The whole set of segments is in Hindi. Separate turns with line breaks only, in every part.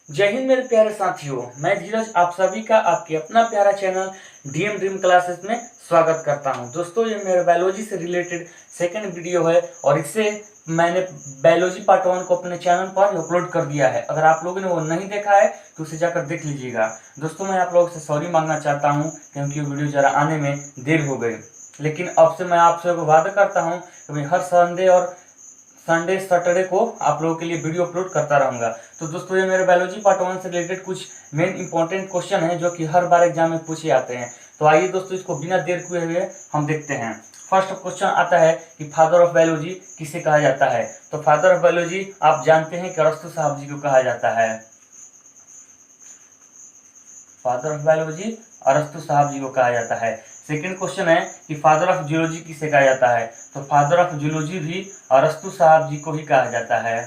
जय हिंद मेरे प्यारे साथियों, मैं धीरज आप सभी का आपके अपना प्यारा चैनल डीएम ड्रीम क्लासेस में स्वागत करता हूं। दोस्तों, ये मेरे बायोलॉजी से रिलेटेड सेकंड वीडियो है और इससे मैंने बायोलॉजी पार्ट 1 को अपने चैनल पर अपलोड कर दिया है। अगर आप लोगों ने वो नहीं देखा है तो उसे जाकर देख लीजिएगा। दोस्तों, मैं आप लोगों से सॉरी मांगना चाहता हूँ क्योंकि वीडियो जरा आने में देर हो गई, लेकिन अब से मैं आपसे वादा करता हूँ कि मैं हर संडे सैटरडे को आप लोगों के लिए वीडियो अपलोड करता रहूंगा। तो दोस्तों, ये मेरे बायोलॉजी पार्ट 1 से रिलेटेड कुछ मेन इंपॉर्टेंट क्वेश्चन हैं जो कि हर बार एग्जाम में पूछे जाते हैं। तो आइए दोस्तों, इसको बिना देर किए हुए हम देखते हैं। फर्स्ट क्वेश्चन आता है कि फादर ऑफ बायोलॉजी किसे कहा जाता है। तो फादर ऑफ बायोलॉजी आप जानते हैं कि अरस्तु साहब जी को कहा जाता है। फादर ऑफ बायोलॉजी अरस्तु साहब जी को कहा जाता है। सेकंड क्वेश्चन है कि फादर ऑफ जियोलॉजी किसे कहा जाता है। तो फादर ऑफ जियोलॉजी भी अरस्तु साहब जी को ही कहा जाता है।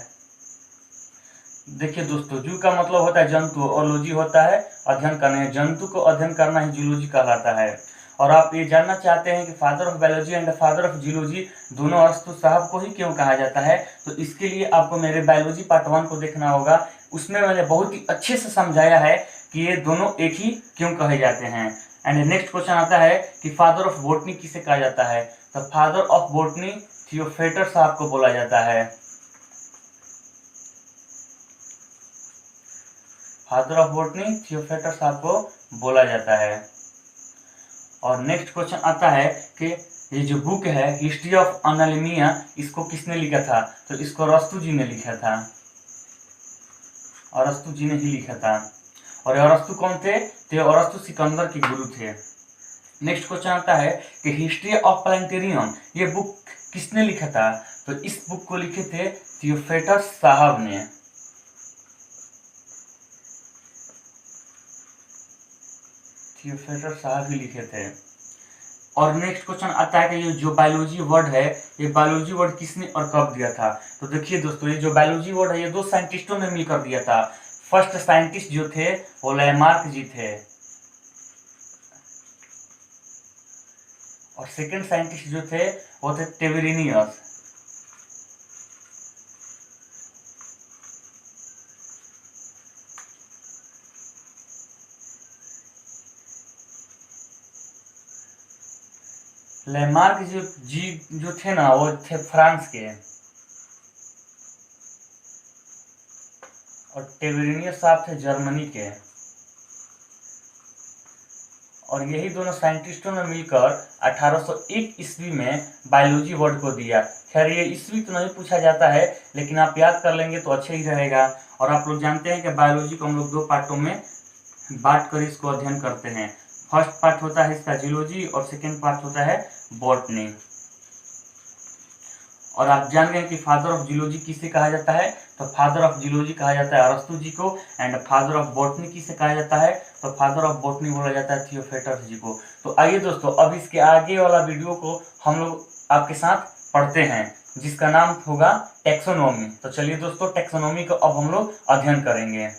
देखिए दोस्तों, जू का मतलब होता है जंतु और लॉजी होता है अध्ययन करना। जंतु को अध्ययन करना ही जूलॉजी कहलाता है। और आप ये जानना चाहते हैं कि father of biology and father of zoology दोनों अरस्तु साहब को ही क्यों कहा जाता है। तो इसके लिए आपको मेरे बायोलॉजी पार्ट 1 को देखना होगा। उसमें मैंने बहुत ही अच्छे से समझाया है कि ये दोनों एक ही क्यों कहे जाते हैं। एंड नेक्स्ट क्वेश्चन आता है कि फादर ऑफ बॉटनी किसे कहा जाता है। तो फादर ऑफ बॉटनी थियोफेटर साहब को बोला जाता है। फादर ऑफ बॉटनी थियोफेटर साहब को बोला जाता है। और नेक्स्ट क्वेश्चन आता है कि ये जो बुक है हिस्ट्री ऑफ अनालिमिया, इसको किसने लिखा था। तो इसको अरस्तु जी ने लिखा था। अरस्तु जी ने ही लिखा था। और अरस्तु कौन थे। तो अरस्तु सिकंदर के गुरु थे। नेक्स्ट क्वेश्चन आता है कि हिस्ट्री ऑफ प्लानेटेरियम ये बुक किसने लिखा था। तो इस बुक को लिखे थे थियोफेटर साहब ने। थियोफेटर साहब ही लिखे थे। और नेक्स्ट क्वेश्चन आता है कि ये जो बायोलॉजी वर्ड है, ये बायोलॉजी वर्ड किसने और कब दिया था। तो देखिए दोस्तों, ये जो बायोलॉजी वर्ड है ये दो साइंटिस्टों ने मिलकर दिया था। फर्स्ट साइंटिस्ट जो थे वो लैमार्क जी थे और सेकंड साइंटिस्ट जो थे वो थे टेवेरिनियस। लैमार्क जो थे ना वो थे फ्रांस के और टेवेरिनियस साहब थे जर्मनी के। और यही दोनों साइंटिस्टों ने मिलकर 1801 ईस्वी में बायोलॉजी वर्ड को दिया। खैर ये ईस्वी तो नहीं पूछा जाता है, लेकिन आप याद कर लेंगे तो अच्छा ही रहेगा। और आप लोग जानते हैं कि बायोलॉजी को हम लोग दो पार्टों में बांट कर इसको अध्ययन करते हैं। फर्स्ट पार्ट होता है इसका जियोलॉजी और सेकेंड पार्ट होता है बॉटनी। और आप जान गए कि फादर ऑफ जियोलॉजी किसे कहा जाता है। तो फादर ऑफ जियोलॉजी कहा जाता है अरस्तु जी को। एंड फादर ऑफ बॉटनी किसे कहा जाता है। तो फादर ऑफ बॉटनी बोला जाता है थियोफेटर जी को। तो आइए दोस्तों, अब इसके आगे वाला वीडियो को हम लोग आपके साथ पढ़ते हैं जिसका नाम होगा टेक्सोनोमी। तो चलिए दोस्तों, टेक्सोनोमी को अब हम लोग अध्ययन करेंगे।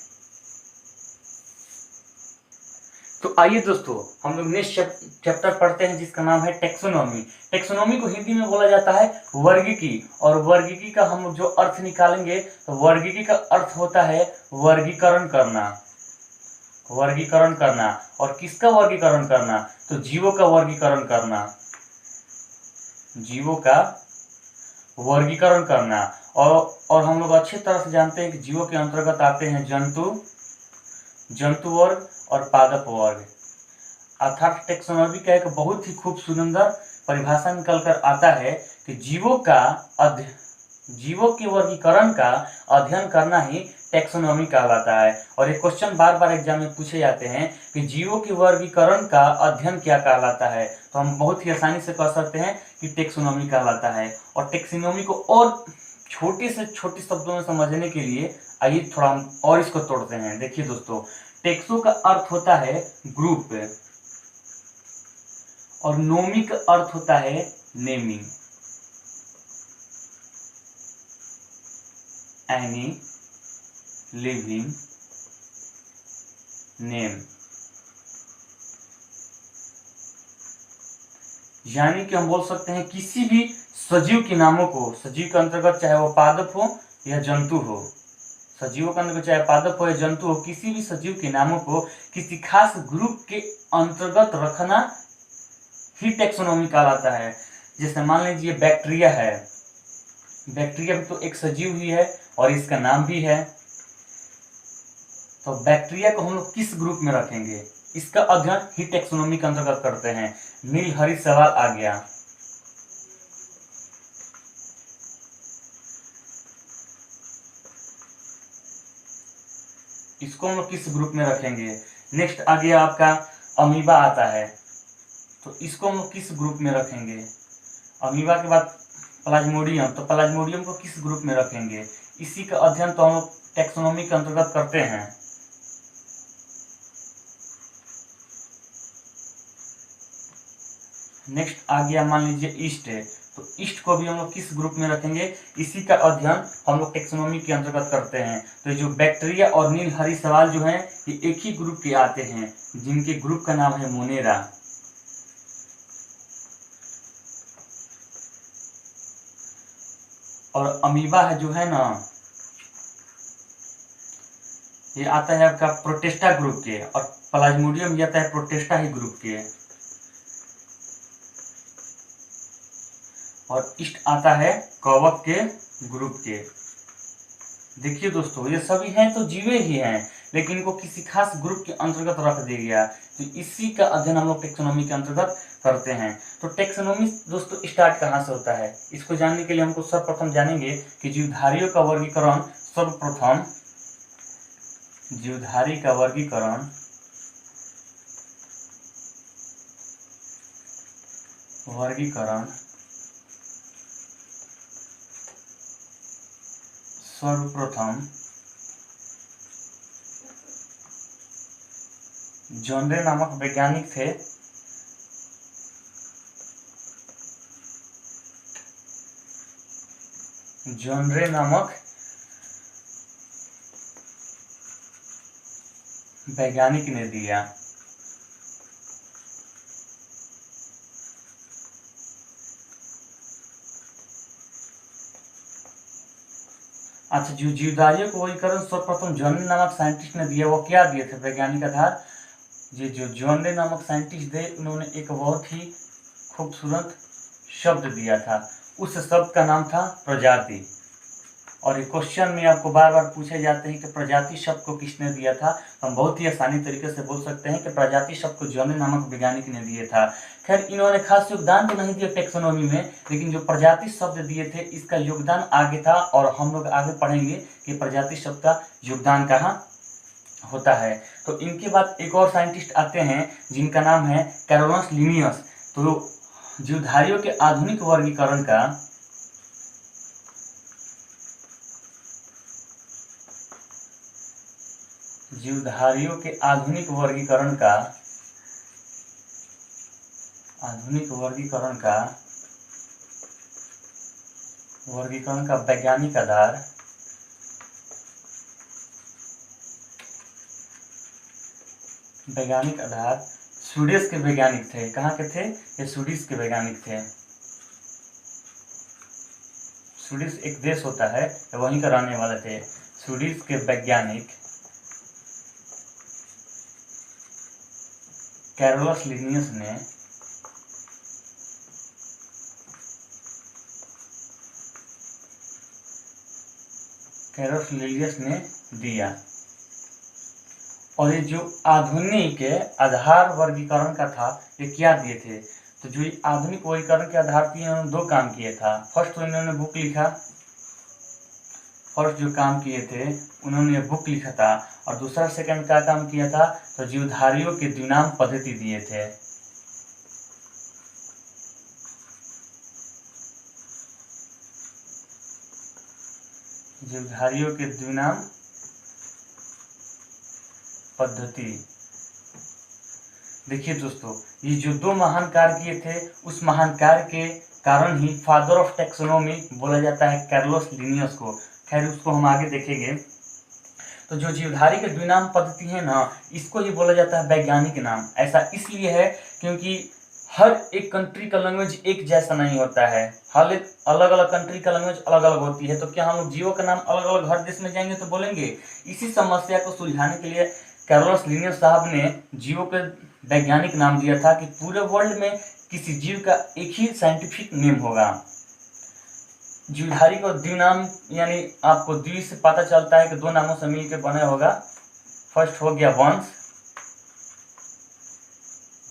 तो आइए दोस्तों, हम लोग नेक्स्ट चैप्टर पढ़ते हैं जिसका नाम है टेक्सोनोमी। टेक्सोनोमी को हिंदी में बोला जाता है वर्गीकी। और वर्गीकी का हम लोग जो अर्थ निकालेंगे तो वर्गीकी का अर्थ होता है वर्गीकरण करना। वर्गीकरण करना। और किसका वर्गीकरण करना। तो जीवों का वर्गीकरण करना। जीवों का वर्गीकरण करना। और हम लोग अच्छी तरह से जानते हैं कि जीवों के अंतर्गत आते हैं जंतु वर्ग और पादप वर्ग। अर्थात टेक्सोनोमी का एक बहुत ही खूब सुंदर परिभाषा निकल कर आता है कि जीवों के वर्गीकरण का अध्ययन करना ही टेक्सोनोमी कहलाता है। और ये क्वेश्चन बार बार एग्जाम में पूछे जाते हैं कि जीवों के वर्गीकरण का अध्ययन क्या कहलाता है। तो हम बहुत ही आसानी से कह सकते हैं कि टेक्सोनोमी कहलाता है। और टेक्सोनोमी को और छोटे से छोटे शब्दों में समझने के लिए आइए थोड़ा हम और इसको तोड़ते हैं। देखिए दोस्तों, टेक्सो का अर्थ होता है ग्रुप और नोमी का अर्थ होता है नेमिंग। एनी लिविंग नेम, यानी कि हम बोल सकते हैं किसी भी सजीव के नामों को, सजीव के अंतर्गत चाहे वो पादप हो या जंतु हो, सजीवों का अंदर चाहे पादप हो या जंतु हो, किसी भी सजीव के नामों को किसी खास ग्रुप के अंतर्गत रखना ही टेक्सोनॉमी कहलाता है। जैसे मान लीजिए बैक्टीरिया है, बैक्टीरिया भी तो एक सजीव ही है और इसका नाम भी है। तो बैक्टीरिया को हम लोग किस ग्रुप में रखेंगे, इसका अध्ययन ही टेक्सोनॉमी के अंतर्गत करते हैं। नील हरी सवाल आ गया। इसको हम लोग किस ग्रुप में रखेंगे। नेक्स्ट आ गया आपका अमीबा आता है, तो इसको हम लोग किस ग्रुप में रखेंगे। अमीबा के बाद प्लाज्मोडियम, तो प्लाज्मोडियम को किस ग्रुप में रखेंगे। इसी का अध्ययन तो हम लोग टेक्सोनॉमी के अंतर्गत करते हैं। नेक्स्ट आ गया मान लीजिए ईस्ट है, तो ईस्ट को भी हम लोग किस ग्रुप में रखेंगे, इसी का अध्ययन हम लोग टेक्सोनॉमी के अंतर्गत करते हैं। तो जो बैक्टीरिया और नील हरी सवाल जो हैं ये एक ही ग्रुप के आते हैं, जिनके ग्रुप का नाम है मोनेरा। और अमीबा है जो है ना, ये आता है आपका प्रोटेस्टा ग्रुप के, और प्लाज्मोडियम ये आता है प्रोटेस्टा ही ग्रुप के, और ईस्ट आता है कवक के ग्रुप के। देखिए दोस्तों, ये सभी हैं तो जीवे ही हैं, लेकिन इनको किसी खास ग्रुप के अंतर्गत रख दिया गया, तो इसी का अध्ययन हम लोग टेक्सोनॉमी के अंतर्गत करते हैं। तो टेक्सोनॉमी दोस्तों स्टार्ट कहाँ से होता है, इसको जानने के लिए हमको सर्वप्रथम जानेंगे कि जीवधारियों का वर्गीकरण। सर्वप्रथम जीवधारी का वर्गीकरण सर्वप्रथम जॉनरे नामक वैज्ञानिक थे। जॉनरे नामक वैज्ञानिक ने दिया। अच्छा, जो जीवधारियों को वर्गीकरण सर्वप्रथम जॉनरे नामक साइंटिस्ट ने दिया, वो क्या दिए थे वैज्ञानिक आधार। ये जो जॉनरे नामक साइंटिस्ट थे, उन्होंने एक बहुत ही खूबसूरत शब्द दिया था, उस शब्द का नाम था प्रजाति। और ये क्वेश्चन में आपको बार बार पूछे जाते हैं कि प्रजाति शब्द को किसने दिया था। हम बहुत ही आसानी तरीके से बोल सकते हैं कि प्रजाति शब्द को जॉनरे नामक वैज्ञानिक ने दिया था। खैर, इन्होंने खास योगदान तो नहीं दिया टेक्सोनॉमी में, लेकिन जो प्रजाति शब्द दिए थे इसका योगदान आगे था, और हम लोग आगे पढ़ेंगे कि प्रजाति शब्द का योगदान कहाँ होता है। तो इनके बाद एक और साइंटिस्ट आते हैं जिनका नाम है कैरोलस लिनियस। तो जीवधारियों के आधुनिक वर्गीकरण का आधुनिक वर्गीकरण का वैज्ञानिक आधार स्वीडिश के वैज्ञानिक थे। कहाँ के थे ये, स्वीडिश के वैज्ञानिक थे। स्वीडिश एक देश होता है, वहीं का रहने वाले थे। स्वीडिश के वैज्ञानिक कैरोलस लिनियस ने दिया। और ये जो आधुनिक आधार वर्गीकरण का था, ये क्या दिए थे। तो जो आधुनिक वर्गीकरण के आधार पे इन्होंने दो काम किए था। फर्स्ट तो इन्होंने बुक लिखा, फर्स्ट जो काम किए थे उन्होंने बुक लिखा था, और दूसरा सेकंड क्या काम किया था, तो जीवधारियों के द्विनाम पद्धति दिए थे। जीवधारियों के द्विनाम पद्धति। देखिए दोस्तों, ये जो दो महान कार्य किए थे, उस महान कार्य के कारण ही फादर ऑफ टेक्सोनॉमी बोला जाता है कैरोलस लिनियस को। खैर, उसको हम आगे देखेंगे। तो जो जीवधारी के द्विनाम पद्धति है ना, इसको ही बोला जाता है वैज्ञानिक नाम। ऐसा इसलिए है क्योंकि हर एक कंट्री का लैंग्वेज एक जैसा नहीं होता है, हर एक अलग अलग कंट्री का लैंग्वेज अलग अलग होती है। तो क्या हम लोग जीवों का नाम अलग अलग हर देश में जाएंगे तो बोलेंगे? इसी समस्या को सुलझाने के लिए कार्लोस लिनियस साहब ने जीवों के वैज्ञानिक नाम दिया था कि पूरे वर्ल्ड में किसी जीव का एक ही साइंटिफिक नेम होगा। जीवधारी को द्विनाम, यानी आपको द्वि से पता चलता है कि दो नामों से मिलकर बना होगा। फर्स्ट हो गया वंश,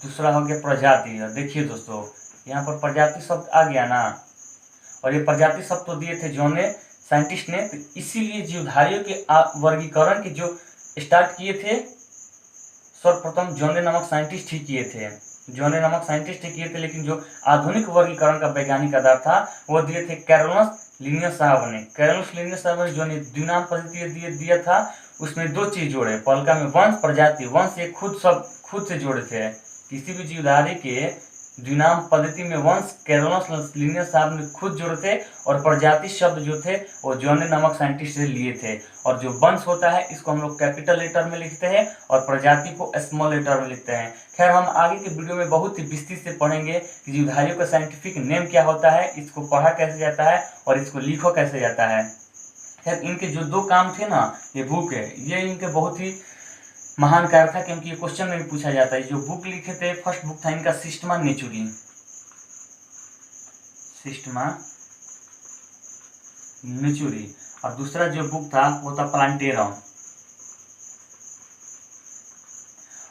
दूसरा हो गया प्रजाति। देखिए दोस्तों, यहाँ पर प्रजाति शब्द आ गया ना, और ये प्रजाति शब्द तो दिए थे जॉन साइंटिस्ट ने। तो इसीलिए जीवधारियों के वर्गीकरण के जो स्टार्ट किए थे सर्वप्रथम जॉन नामक साइंटिस्ट ही किए थे, जॉन नामक साइंटिस्ट ही किए थे। लेकिन जो आधुनिक वर्गीकरण का वैज्ञानिक आधार था वो दिए थे कार्लोस लिनियस साहब ने। कार्लोस लिनियस साहब ने जो द्विनाम पद्धति दिया था उसमें दो चीज जोड़े, पहलका में वंश, प्रजाति। वंश ये खुद से जोड़े थे। किसी भी जीवधारी के द्विनाम पद्धति में वंश कार्लोस लिनियस साहब ने खुद जोड़े थे, और प्रजाति शब्द जो थे वो जॉन नामक साइंटिस्ट से लिए थे। और जो वंश होता है इसको हम लोग कैपिटल लेटर में लिखते हैं और प्रजाति को स्मॉल लेटर में लिखते हैं। खैर, हम आगे के वीडियो में बहुत ही विस्तृत से पढ़ेंगे कि जीवधारियों का साइंटिफिक नेम क्या होता है, इसको पढ़ा कैसे जाता है और इसको लिखा कैसे जाता है। खैर, इनके जो दो काम थे ना, ये बुक है, ये इनके बहुत ही महान कार्य था, क्योंकि ये क्वेश्चन में भी पूछा जाता है। जो बुक लिखे थे, फर्स्ट बुक था इनका सिस्टमा नेचुरी, सिस्टमा नेचुरी, और दूसरा जो बुक था वो था प्लांटेरम।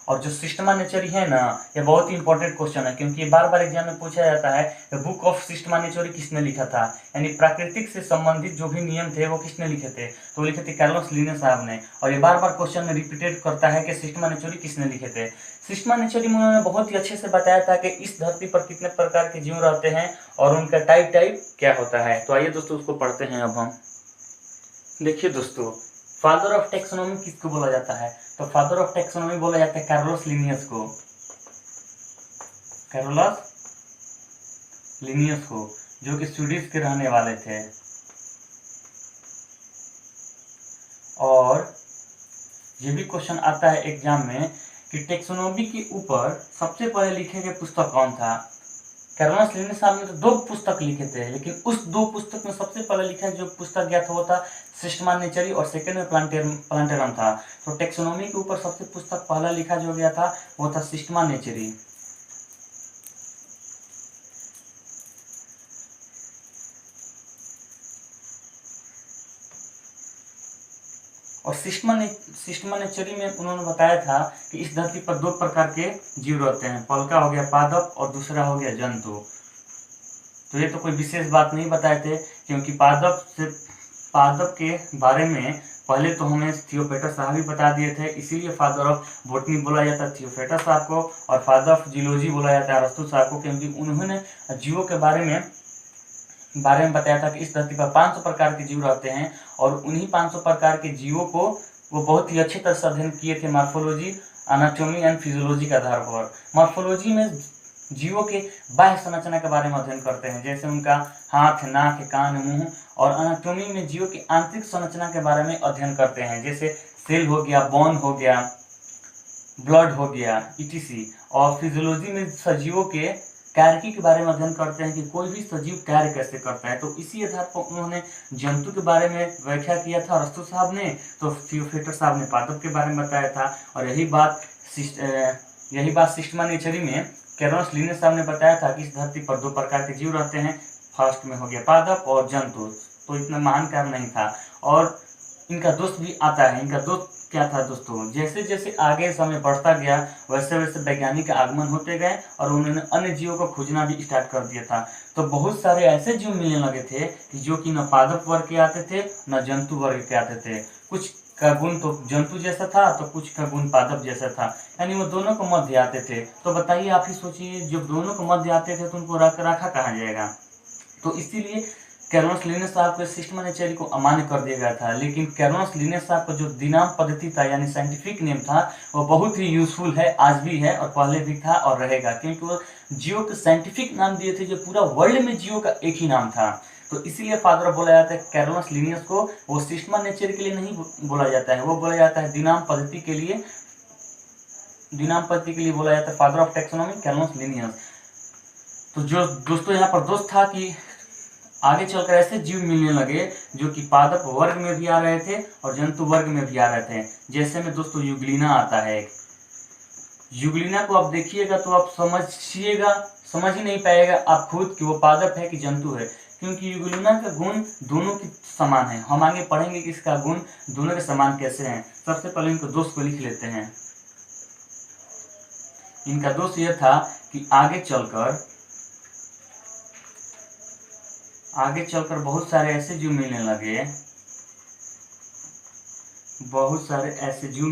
और जो सिस्टमा नेचुरी है ना, ये बहुत ही इंपॉर्टेंट क्वेश्चन है, क्योंकि ये बार बार एग्जाम में पूछा जाता है बुक ऑफ सिस्टमा नेचुरी किसने लिखा था, यानी प्राकृतिक से संबंधित जो भी नियम थे वो किसने लिखे थे, तो लिखे थे कार्लोस लिनियस साहब ने। और ये बार बार क्वेश्चन में रिपीटेड करता है कि सिस्टमा नेचुरी किसने लिखे थे। सिस्टमा नेचुरी में उन्होंने बहुत ही अच्छे से बताया था कि इस धरती पर कितने प्रकार के जीव रहते हैं और उनका टाइप क्या होता है। तो आइए दोस्तों उसको पढ़ते हैं अब हम। देखिए दोस्तों, फादर ऑफ टेक्सोनॉमी किसको बोला जाता है, तो फादर ऑफ टेक्सोनॉमी बोला जाता है कार्लोस लिनियस को, कार्लोस लिनियस को, जो कि स्वीडिश के रहने वाले थे। और ये भी क्वेश्चन आता है एग्जाम में कि टेक्सोनॉमी के ऊपर सबसे पहले लिखे गए पुस्तक कौन था। कार्लोस लिनियस साहब ने तो दो पुस्तक लिखे थे, लेकिन उस दो पुस्तक में सबसे पहले लिखा जो पुस्तक गया था वो था सिस्टमा नेचुरी, और सेकंड में प्लांटेरम था। तो टेक्सोनॉमी के ऊपर सबसे पुस्तक पहला लिखा जो गया था वो था सिस्टमा नेचुरी। और सिस्टमा नेचुरी में उन्होंने बताया था कि इस धरती पर दो प्रकार के जीव रहते हैं, पहला हो गया पादप और दूसरा हो गया जंतु। तो ये तो कोई विशेष बात नहीं बताए थे, क्योंकि पादप के बारे में पहले तो हमें थियोपेटस साहब ही बता दिए थे, इसीलिए फादर ऑफ बोटनी बोला जाता है थियोपेटस साहब को, और फादर ऑफ जियोलॉजी बोला जाता है अरस्तु साहब को, क्योंकि उन्होंने जीवों के बारे में बताया था कि इस धरती पर 500 प्रकार के जीव रहते हैं, और उन्हीं 500 प्रकार के जीवों को वो बहुत ही अच्छी तरह से अध्ययन किए थे मॉर्फोलॉजी, एनाटॉमी एंड फिजियोलॉजी के आधार पर। मॉर्फोलॉजी में जीवों के बाह्य संरचना के बारे में अध्ययन करते हैं, जैसे उनका हाथ, नाक, कान, मुंह, और एनाटॉमी में जीवों की आंतरिक संरचना के बारे में अध्ययन करते हैं, जैसे सेल हो गया, बोन हो गया, ब्लड हो गया, etc। और फिजियोलॉजी में सजीवों के कार्य के बारे में अध्ययन करते हैं कि कोई भी सजीव कार्य कैसे करता है। तो इसी आधार पर उन्होंने जंतु के बारे में व्याख्या किया था अरस्तु साहब ने, तो थियोपेटस साहब ने पादप के बारे में बताया था। और यही बात सिस्टमा नेचुरी में कार्लोस लिनियस साहब ने बताया था कि इस धरती पर दो प्रकार के जीव रहते हैं, फर्स्ट में हो गया पादप और जंतु। तो इतना महान कार्य नहीं था। और इनका दोस्त भी आता है। इनका दोस्त क्या था दोस्तों, जैसे जैसे आगे समय बढ़ता गया वैसे वैसे वैज्ञानिक का आगमन होते गए और उन्होंने अन्य जीवों को खोजना भी स्टार्ट कर दिया था। तो बहुत सारे ऐसे जीव मिलने लगे थे कि जो कि न पादप वर्ग के आते थे न जंतु वर्ग के आते थे। कुछ का गुण तो जंतु जैसा था तो कुछ का गुण पादप जैसा था, यानी वो दोनों को मध्य आते थे। तो बताइए, आप ही सोचिए, जब दोनों को मध्य आते थे तो उनको रखा कहाँ जाएगा। तो इसीलिए कार्लोस लिनियस साहब के सिस्टमा नेचुरी को अमान्य कर दिया गया था। लेकिन कार्लोस लिनियस साहब का जो दिनाम पद्धति था यानी साइंटिफिक नेम था वो बहुत ही यूजफुल है, आज भी है और पहले भी था और रहेगा, क्योंकि वो जियो के साइंटिफिक नाम दिए थे जो पूरा वर्ल्ड में जियो का एक ही नाम था। तो इसीलिए फादर बोला जाता है कार्लोस लिनियस को। वो सिस्टमा नेचुरी के लिए नहीं बोला जाता है, वो बोला जाता है दिनाम पद्धति के लिए बोला जाता है father of taxonomy Carlos Linnaeus. तो जो दोस्तों यहाँ पर दोष था कि आगे चलकर ऐसे जीव मिलने लगे जो कि पादप वर्ग में भी आ रहे थे और जंतु वर्ग में भी आ रहे थे। जैसे में दोस्तों युग्लिना आता है। युग्लिना को आप देखिएगा तो आप समझ ही नहीं पाएगा आप खुद कि वो पादप है कि जंतु है, क्योंकि युग्लिना का गुण दोनों की समान है। हम आगे पढ़ेंगे कि इसका गुण दोनों के समान कैसे हैं। सबसे पहले इनको दोष को लिख लेते हैं। इनका दोष यह था कि आगे चलकर बहुत सारे ऐसे जीव मिलने लगे, बहुत सारे ऐसे जीव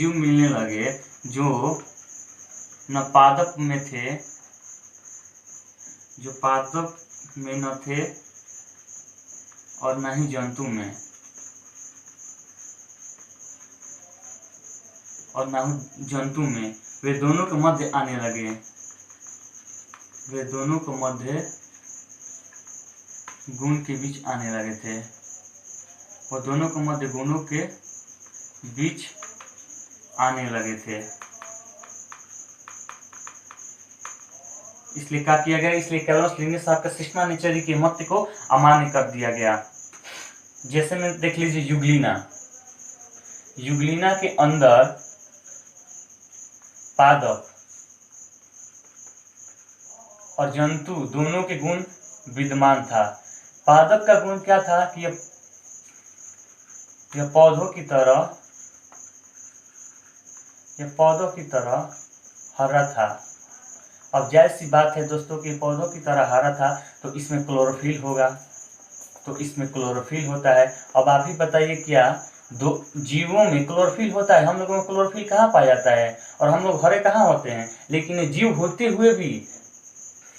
मिलने लगे जो न पादप में थे, जो पादप में न थे और न ही जंतु में, और न ही जंतु में। वे दोनों के मध्य आने लगे, वे दोनों को मध्य गुण के बीच आने लगे थे, वो दोनों को मध्य गुणों के बीच आने लगे थे। इसलिए क्या किया गया, इसलिए कैरोलस लिनियस आपका सिस्टमा नेचुरी के मत को अमान्य कर दिया गया। जैसे में देख लीजिए युग्लिना के अंदर पादप और जंतु दोनों के गुण विद्यमान था। पादप का गुण क्या था कि यह पौधों की तरह हरा था। अब जायज सी बात है दोस्तों कि पौधों की तरह हरा था तो इसमें क्लोरोफिल होगा, तो इसमें क्लोरोफिल होता है। अब आप ही बताइए क्या दो जीवों में क्लोरोफिल होता है? हम लोगों में क्लोरोफिल कहाँ पाया जाता है और हम लोग हरे कहाँ होते हैं? लेकिन जीव होते हुए भी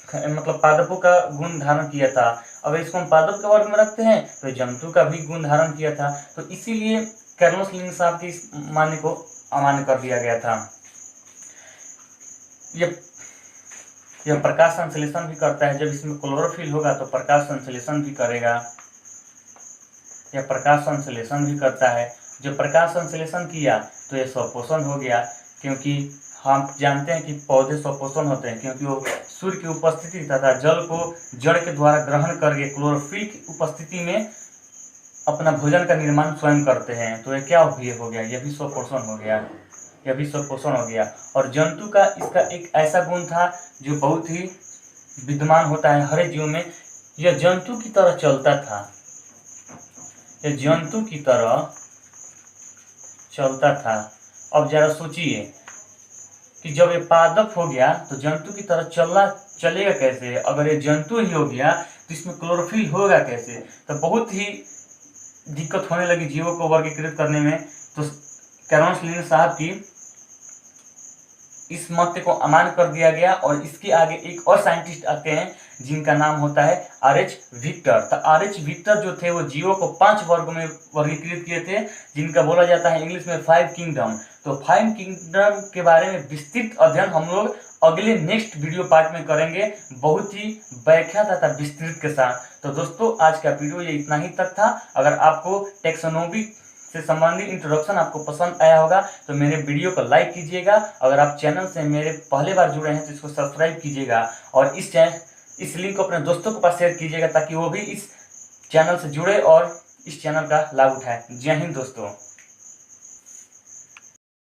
मतलब पादपों का गुण धारण किया था। अगर इसको हम पादप के वर्ग में रखते हैं तो जंतु का भी गुण धारण किया था। तो इसीलिए कैरोलस लिनियस साहब की इस मान्य को अमान्य कर दिया गया था। यह प्रकाश संश्लेषण भी करता है। जब इसमें क्लोरोफिल होगा तो प्रकाश संश्लेषण भी करेगा, यह प्रकाश संश्लेषण भी करता है। जब प्रकाश संश्लेषण किया तो यह स्वपोषण हो गया, क्योंकि हम जानते हैं कि पौधे स्वपोषण होते हैं क्योंकि वो सूर्य की उपस्थिति तथा जल को जड़ के द्वारा ग्रहण करके क्लोरोफिल की उपस्थिति में अपना भोजन का निर्माण स्वयं करते हैं। तो यह क्या हो गया, यह भी स्वपोषण हो गया। और जंतु का इसका एक ऐसा गुण था जो बहुत ही विद्यमान होता है हर जीव में। यह जंतु की तरह चलता था। अब जरा सोचिए कि जब ये पादप हो गया तो जंतु की तरह चलेगा कैसे? अगर ये जंतु ही हो गया तो इसमें क्लोरोफिल होगा कैसे? तो बहुत ही दिक्कत होने लगी जीवों को वर्गीकृत करने में। तो कैरोलस लिनियस साहब की इस मत को अमान्य कर दिया गया। और इसके आगे एक और साइंटिस्ट आते हैं जिनका नाम होता है आर.एच. विक्टर। तो आर.एच. विक्टर जो थे वो जीवों को 5 वर्गों में वर्गीकृत किए थे, जिनका बोला जाता है इंग्लिश में 5 किंगडम। तो 5 किंगडम के बारे में विस्तृत अध्ययन हम लोग अगले नेक्स्ट वीडियो पार्ट में करेंगे, बहुत ही व्याख्या तथा विस्तृत के साथ। तो दोस्तों आज का वीडियो ये इतना ही तक था। अगर आपको टैक्सोनॉमी से संबंधित इंट्रोडक्शन आपको पसंद आया होगा तो मेरे वीडियो को लाइक कीजिएगा। अगर आप चैनल से मेरे पहले बार जुड़े हैं तो इसको सब्सक्राइब कीजिएगा और इस लिंक को अपने दोस्तों के पास शेयर कीजिएगा ताकि वो भी इस चैनल से जुड़े और इस चैनल का लाभ उठाए। जय हिंद दोस्तों।